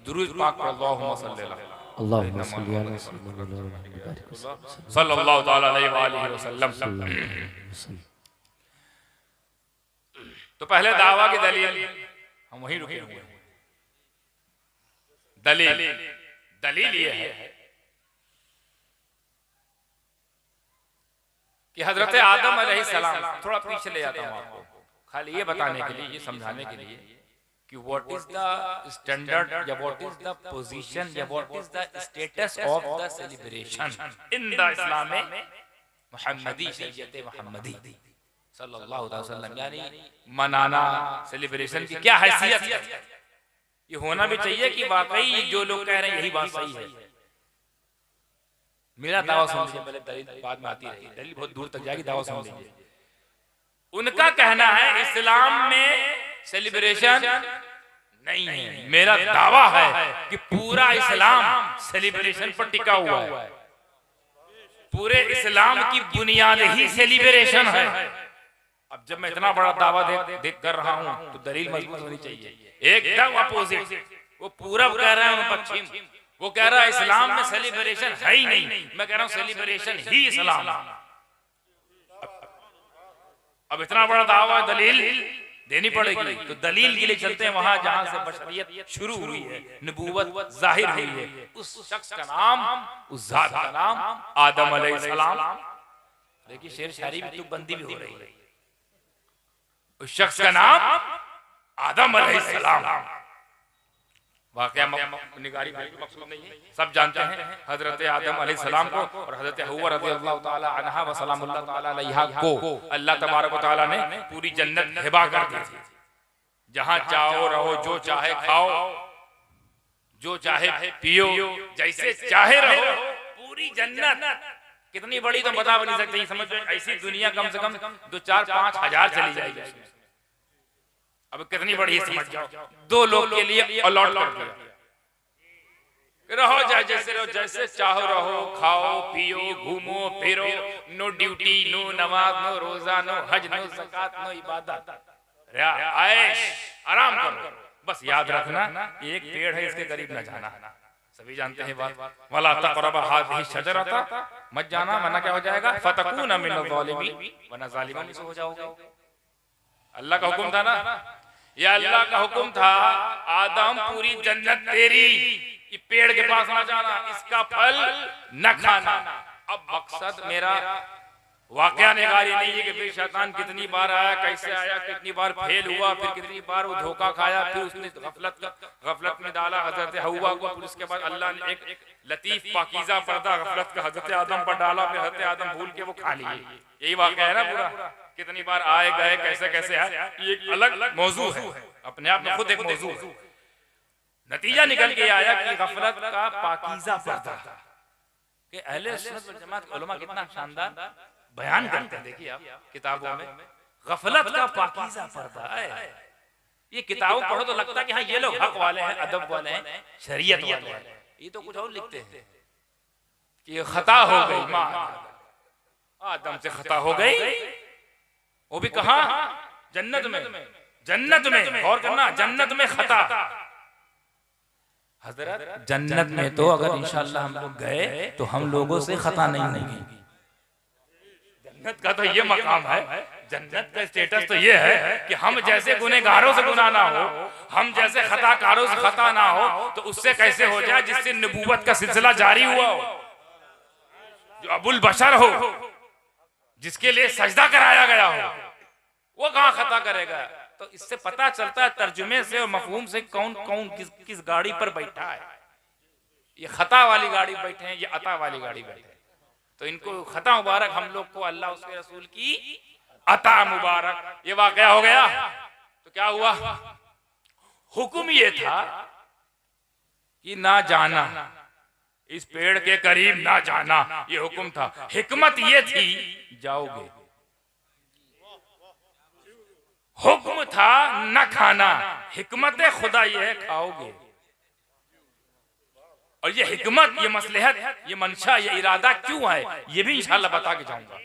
दुरूद पाक पर अल्लाहुम्मा सल्ली अल्लाहुम्मा सल्ली अला सल्लल्लाहु तआला अलैहि वसल्लम। तो पहले दावा की दलील हम वहीं रुके हुए हैं। दलील ये है कि हजरत आदम अलैहिस्सलाम, थोड़ा पीछे ले जाता हूं आपको, खाली ये बताने के लिए, ये समझाने के लिए कि व्हाट इज द स्टैंडर्ड या व्हाट इज द पोजीशन या what is the status of the celebration in the Islam मुहम्मदी, शरीयत मुहम्मदी सल्लल्लाहु अलैहि वसल्लम। यानी मनाना, सेलिब्रेशन की क्या हैसियत है, ये होना भी चाहिए कि वाकई जो लोग कह रहे हैं यही बात सही है। मेरा दावा सुन लीजिए, पहले दलील बाद में आती रहेगी, दलील बहुत दूर तक जाएगी, दावा सुन लीजिए। उनका कहना है इस्लाम में सेलिब्रेशन नहीं है। मेरा दावा है कि पूरा इस्लाम सेलिब्रेशन पर टिका हुआ है। पूरे इस्लाम की बुनियाद ही सेलिब्रेशन है। अब जब मैं इतना बड़ा दावा देख कर रहा हूं तो दलील मजबूत होनी चाहिए। एकदम अपोजिट, वो पूरब कह रहे हैं, पश्चिम वो कह रहा है इस्लाम में सेलिब्रेशन है ही नहीं। मैं कह रहा हूं सेलिब्रेशन ही इस्लाम। अब इतना बड़ा दावा, दलील देनी पड़ेगी। तो दलील के लिए चलते हैं वहां जहां से बशरियत शुरू हुई है, नबूवत जाहिर हुई है। उस शख्स का नाम, उस जात का नाम आदम अलैहिस्सलाम। देखिए शेर शायरी भी तुकबंदी भी हो रही है। उस शख्स का नाम आदम अलैहिस्सलाम। वाकया निगारी मकसूद नहीं है, सब जानते हैं हजरत आदम अलैहिस्सलाम को और हजरत हव्वा रज़ियल्लाहु ताला अन्हा व सलामुल्लाह ताला अलैहा को अल्लाह तबारक व तआला ने पूरी जन्नत हिबा कर दी थी। जहां चाहो रहो, जो चाहे खाओ, जो चाहे पियो, जैसे चाहे रहो, पूरी जन्नत। कितनी बड़ी तो बता नहीं सकते, समझ ऐसी दुनिया कम से कम 2-4-5 हजार चली जाएगी। अब कितनी बड़ी समझ जाओ, 2 लोग के लिए अलॉट कर दिया। रहो जैसे रहो, जैसे चाहो रहो, खाओ पियो, घूमो फिरो, नो ड्यूटी, नो नमाज, नो रोजा, नो हज, नो ज़कात, नो इबादत, ऐश आराम करो। बस याद रखना एक पेड़ है, इसके करीब न जाना। सभी जानते हैं बात, वला तक़रबा हाज़िही शजरता, मत जाना वरना क्या हो जाएगा, फतकूना मिनज़ ज़ालिमीन, वरना ज़ालिमों में से हो जाओगे। अल्लाह का हुक्म था ना, या अल्लाह का हुक्म था आदम पूरी जन्नत तेरी, ये पेड़ के पास ना जाना, इसका फल न खाना। अब मकसद मेरा वाकया निगारी नहीं है कि फिर शैतान कितनी बार आया, कैसे आया, कितनी बार फेल हुआ, फिर कितनी बार वो धोखा खाया, फिर उसने गफलत में डाला हजरत हव्वा को, फिर उसके बाद अल्लाह ने एक लतीफ पाकीज़ा पर्दा गफलत का हजरत आदम पर डाला, फिर हजरत आदम भूल के वो खा लिए। यही वाकया है ना पूरा। कितनी बार आए गए, कैसे कैसे है, ये एक अलग मौजू है, अपने आप में खुद एक मौजू है। नतीजा निकल के आया कि गफलत का पाकीज़ा पर्दा कि अहले सुन्नत वल जमात उलमा कितना शानदार बयान करते हैं। देखिए आप किताबों में गफलत का पाकीज़ा पर्दा है। ये किताबों पढ़ो तो लगता है कि हाँ ये लोग हक वाले हैं, अदब वाले हैं, शरीयत वाले हैं। ये तो कुछ और लिखते हैं कि ये खता हो गई, माँ आदम से खता हो गई, वो भी कहा जन्नत में। जन्नत में गौर करना, जन्नत में खता। हजरत जन्नत में तो अगर इंशाअल्लाह हम लोग गए तो हम लोगों से खता नहीं होगी। जन्नत का तो ये मकाम है, जन्नत का स्टेटस तो ये है कि हम जैसे गुनहगारों से गुनाह ना हो, हम जैसे खताकारों से खता ना हो, तो उससे कैसे हो जाए जिससे नबूवत का सिलसिला जारी हुआ हो, जो अबुल बशर हो, जिसके लिए सजदा कराया गया हो, वो कहां खता करेगा। तो इससे पता चलता है तर्जुमे से और मफहूम से कौन कौन किस गाड़ी पर बैठा है। ये खता वाली गाड़ी बैठे हैं, ये अता वाली गाड़ी बैठे हैं। तो इनको खता मुबारक, हम लोग को अल्लाह उसके रसूल की अता मुबारक। ये वाकया हो गया तो क्या हुआ, हुक्म ये था कि ना जाना, इस पेड़ के करीब ना जाना, ये हुक्म था। हिकमत ये थी जाओगे, हुक्म था न खाना, हिकमत खुदा ये है खाओगे। और ये हिकमत, ये मसलहत, ये मंशा, ये इरादा क्यों है, ये भी इंशाअल्लाह बता के जाऊंगा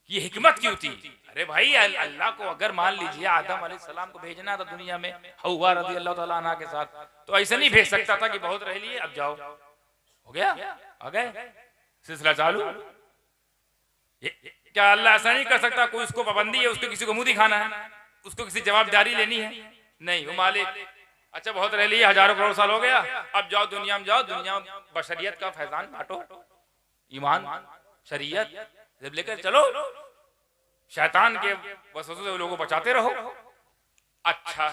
ये हिकमत क्यों थी? अरे भाई अल्लाह को अगर मान लीजिए आदम अलैहिस्सलाम को भेजना था दुनिया में हव्वा रज़ी अल्लाह ताला अन्हा के साथ, तो ऐसे नहीं भेज सकता था कि बहुत रह लिए अब जाओ, हो गया आ गए सिलसिला चालू। क्या अल्लाह ऐसा नहीं कर सकता? कोई उसको पाबंदी है, उसको किसी को मुंह दिखाना है, उसको किसी जवाबदारी लेनी है? नहीं, वो मालिक अच्छा बहुत रह लिए, हजारों करोड़ साल हो गया, अब जाओ दुनिया में, जाओ दुनिया में बशरियत का फैजान बांटो, ईमान शरीयत जब लेकर चलो, शैतान के वसवसों से लोगों को बचाते रहो। अच्छा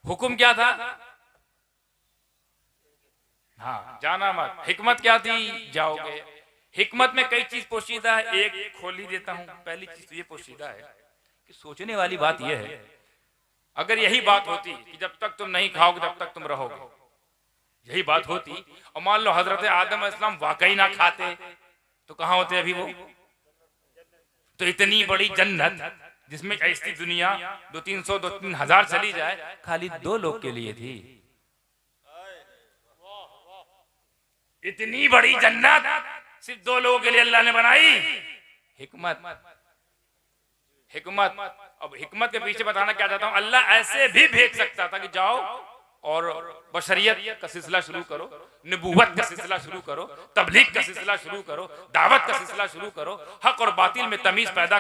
हुक्म क्या था? हाँ जाना मत। हिकमत क्या थी? जाओगे। हिकमत में कई चीज पोशीदा है, एक खोल ही देता हूं। पहली चीज तो ये पोशीदा है कि सोचने वाली बात यह है, अगर यही बात होती कि जब तक तुम नहीं खाओगे तब तक तुम रहोगे, यही बात होती, और मान लो हजरत आदम अलैहिस्सलाम वाकई ना खाते तो कहां होते अभी वो? तो इतनी बड़ी जन्नत जिसमें ऐसी दुनिया 200-300-3,000 चली जाए, खाली 2 लोग के लिए थी। इतनी बड़ी जन्नत सिर्फ 2 लोगों के लिए अल्लाह ने बनाई। हिकमत, हिकमत। अब हिकमत के पीछे बताना क्या चाहता हूं, अल्लाह ऐसे भी भेज सकता था कि जाओ और बशरियत का सिलसिला शुरू करो, नबूवत का सिलसिला शुरू करो, तबलीग का सिलसिला शुरू करो, दावत का सिलसिला शुरू करो, हक और बातिल में तमीज पैदा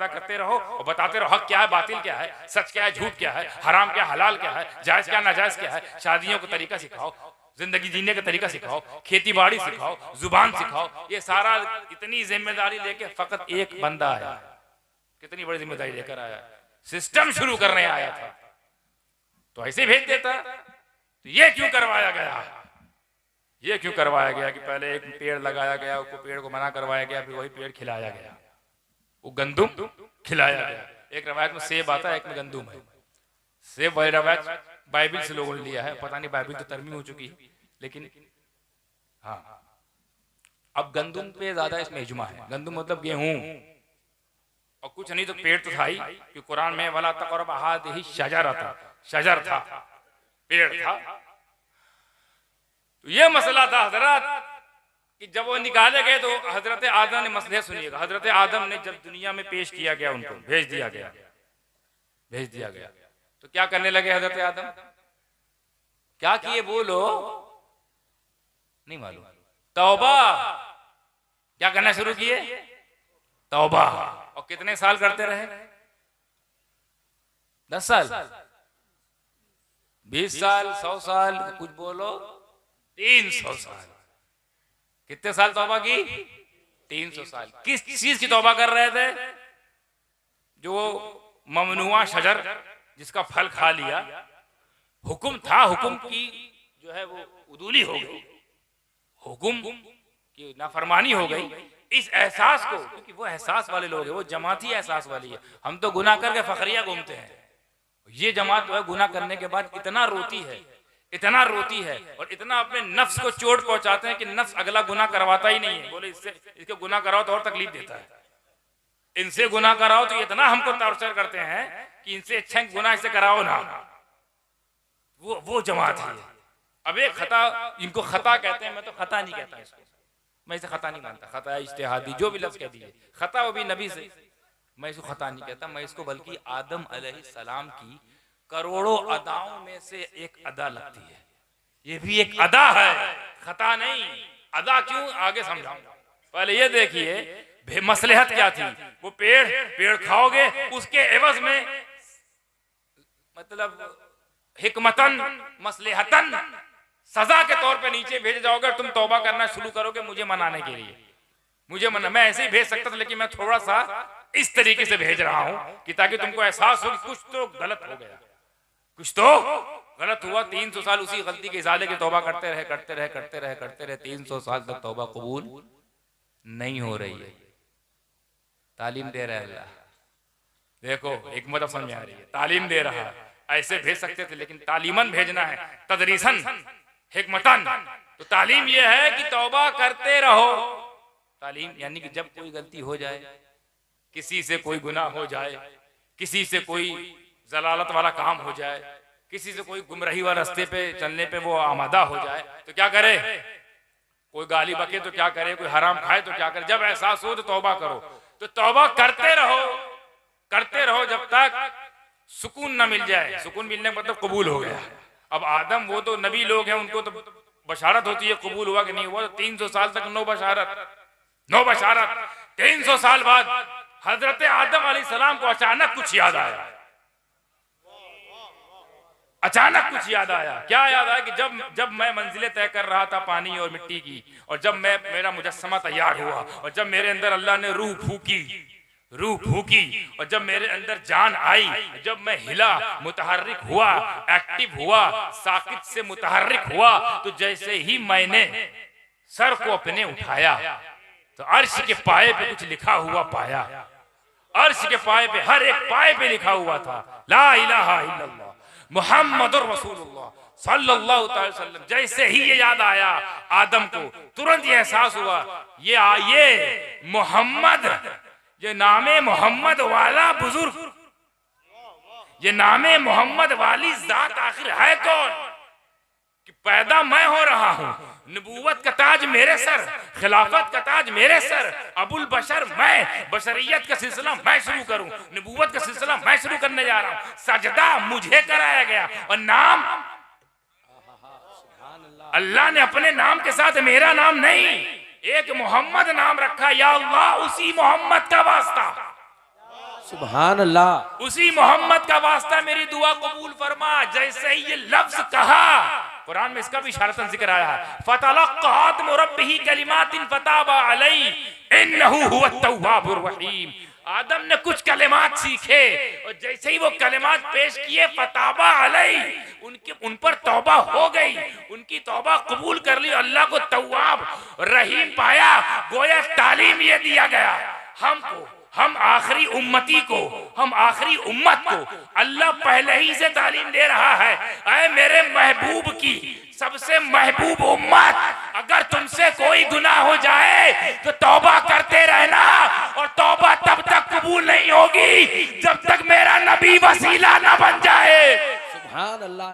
करते रहो और बताते रहो हक क्या है, बातिल क्या है, सच क्या है, झूठ क्या है, हराम क्या, हलाल क्या है, जायज क्या, नाजायज क्या है। शादियों का तरीका सिखाओ, जिंदगी जीने का तरीका सिखाओ, खेती बाड़ी सिखाओ, जुबान सिखाओ। ये सारा इतनी जिम्मेदारी लेके फकत एक बंदा आया, कितनी बड़ी जिम्मेदारी लेकर आया, सिस्टम शुरू करने आया था, तो ऐसे भेज देता। तो ये क्यों करवाया गया? ये क्यों करवाया गया कि पहले एक पेड़ लगाया गया, उसको पेड़ को मना करवाया गया, फिर वही पेड़ खिलाया गया, वो गंदुम खिलाया गया। एक रवायत में सेब आता है, एक में गंदुम है। सेब वाली रवायत बाइबिल से लोगों ने लिया है, पता नहीं बाइबिल तो तरमीम हो चुकी है, लेकिन हाँ अब गंदुम पे ज्यादा इसमें इजमा है। गंदुम मतलब गेहूं, और कुछ नहीं तो पेड़ तो था ही, कि कुरान में वाला तक़रब हादिही शजरा था, शजर था, पेड़ था। तो ये मसला था हजरत कि जब वो निकाले गए तो हजरत आदम ने, मसले सुनिएगा, हजरत आदम ने जब दुनिया में पेश किया गया, उनको भेज दिया गया, तो क्या करने लगे हजरत आदम? क्या किए बोलो? नहीं मालूम। तौबा। क्या करना शुरू किए? तौबा। और कितने साल करते रहे? 10 साल, 20 साल, 100 साल, कुछ बोलो 300 साल। कितने साल तौबा की? 300 साल। किस चीज की तौबा कर रहे थे? जो ममनुआ शजर जिसका फल खा लिया, हुक्म था, हुक्म की जो है वो उदूली हो गई, हुक्म की नाफरमानी हो गई। इस एहसास को, क्योंकि वो एहसास वाले लोग हैं, वो जमाती एहसास वाली है। हम तो गुनाह करके फखरिया घूमते हैं, ये जमात जो है गुनाह करने के बाद इतना रोती है, इतना रोती है, और इतना अपने नफ्स को चोट पहुंचाते हैं कि नफ्स अगला गुनाह करवाता ही नहीं है। बोले इसके गुनाह कराओ तो और तकलीफ देता है, इनसे गुनाह कराओ तो इतना हमको टॉर्चर करते हैं कि इनसे अच्छा गुनाह इससे कराओ ना। वो जमात है। अब एक खता, इनको खता कहते हैं, मैं तो खता नहीं कहता इसको, मैं इसे खता नहीं मानता। खता इज्तिहादी जो भी लफ्ज कह दिए, खता वो भी नबी से, मैं इसको खता नहीं कहता, मैं इसको बल्कि आदम अलैहिस्सलाम की करोड़ों अदाओं में से एक अदा लगती है। ये भी एक अदा है, खता नहीं। अदा क्यों, आगे समझाऊंगा। पहले ये देखिए मसलहत क्या थी। वो पेड़ खाओगे, उसके एवज में मतलब हिकमतन मसलहतन सजा के तौर पे नीचे भेज जाओगे, तुम तौबा करना शुरू करोगे मुझे मनाने के लिए। मुझे मना, मैं ऐसे ही भेज सकता था, लेकिन मैं थोड़ा सा इस तरीके से भेज रहा हूं कि ताकि तुमको एहसास हो कि कुछ तो गलत हो गया, कुछ तो गलत हुआ। 300 साल उसी गलती के इजाले की तौबा करते रहे। 300 साल तक तौबा कबूल नहीं हो रही है। तालीम दे रहा है अल्लाह। देखो हिकमत समझ में आ रही है, तालीम दे रहा है। ऐसे भेज सकते थे, लेकिन तालीमन भेजना है, तदरीसन हिकमतन। तो तालीम यह है कि तौबा करते रहो। तालीम यानी कि जब कोई गलती हो जाए, किसी से कोई गुनाह हो जाए, किसी से कोई जलालत वाला काम हो जाए, किसी से कोई गुमराही वाले रास्ते पे चलने पे वो आमादा हो जाए, तो क्या करे? कोई गाली बके तो क्या करे? कोई हराम खाए तो क्या करे? जब एहसास हो तो तौबा करो। तो तौबा करते रहो जब तक सुकून न मिल जाए। सुकून मिलने का मतलब कबूल हो गया। अब आदम वो तो नबी लोग हैं, उनको तो बशारत होती है कबूल हुआ कि नहीं हुआ। तो 300 साल तक नो बशारत। 300 साल बाद हजरत आदम अलैहिस्सलाम को अचानक कुछ याद आया। क्या याद आया कि जब मैं मंजिलें तय कर रहा था पानी और मिट्टी की, और जब मेरा मुजस्समा तैयार हुआ, और जब मेरे अंदर अल्लाह ने रूह फूकी, और जब मेरे अंदर जान आई, जब मैं हिला, मुतहर्रिक हुआ, एक्टिव हुआ, साकित से मुतहर्रिक हुआ, तो जैसे ही मैंने सर को अपने उठाया तो अर्श के पाए पे कुछ लिखा हुआ पाया। अर्श के पाए पे, हर एक पाए पे लिखा हुआ था ला इलाहा इल्लल्लाह मुहम्मदुर रसूलुल्लाह सल्लल्लाहु अलैहि वसल्लम। जैसे ही ये याद आया आदम को, तुरंत ये एहसास हुआ ये मोहम्मद, ये नामे मोहम्मद वाला बुजुर्ग, ये नामे मोहम्मद वाली जात आखिर है कौन कि पैदा मैं हो रहा हूं। नबूवत का ताज मेरे सर, खिलाफत का ताज मेरे सर, अबुल बशर मैं, बशरियत का सिलसिला मैं शुरू करूं, नबूवत का सिलसिला मैं शुरू करने जा रहा हूं। सजदा मुझे कराया गया, और नाम अल्लाह ने अपने नाम के साथ मेरा नाम नहीं, एक मोहम्मद नाम रखा। या अल्लाह, उसी मोहम्मद का वास्ता, सुभान अल्लाह, उसी मोहम्मद का वास्ता मेरी दुआ कबूल फरमा। जैसे ही ये लफ्ज कहा, कुरान में इसका भी इशारतन जिक्र आया है, फतलक्का आदम रब्बिही कलिमातिन फताबा अलैहि इन्नहु हुवत तव्वाबुर रहीम। आदम ने कुछ कलिमात सीखे, और जैसे ही वो कलिमात पेश किए, फताबा अलैहि, उन पर तौबा हो गई, उनकी तौबा कबूल कर ली, अल्लाह को तव्वाब रहीम पाया। गोया तालीम ये दिया गया हमको, हम आखिरी उम्मती को, हम आखिरी उम्मत को अल्लाह पहले ही से तालीम दे रहा है। ऐ मेरे महबूब की सबसे महबूब उम्मत, अगर तुमसे कोई गुनाह हो जाए तो तौबा करते रहना, और तौबा तब तक कबूल नहीं होगी जब तक मेरा नबी वसीला न बन जाए। सुभान अल्लाह।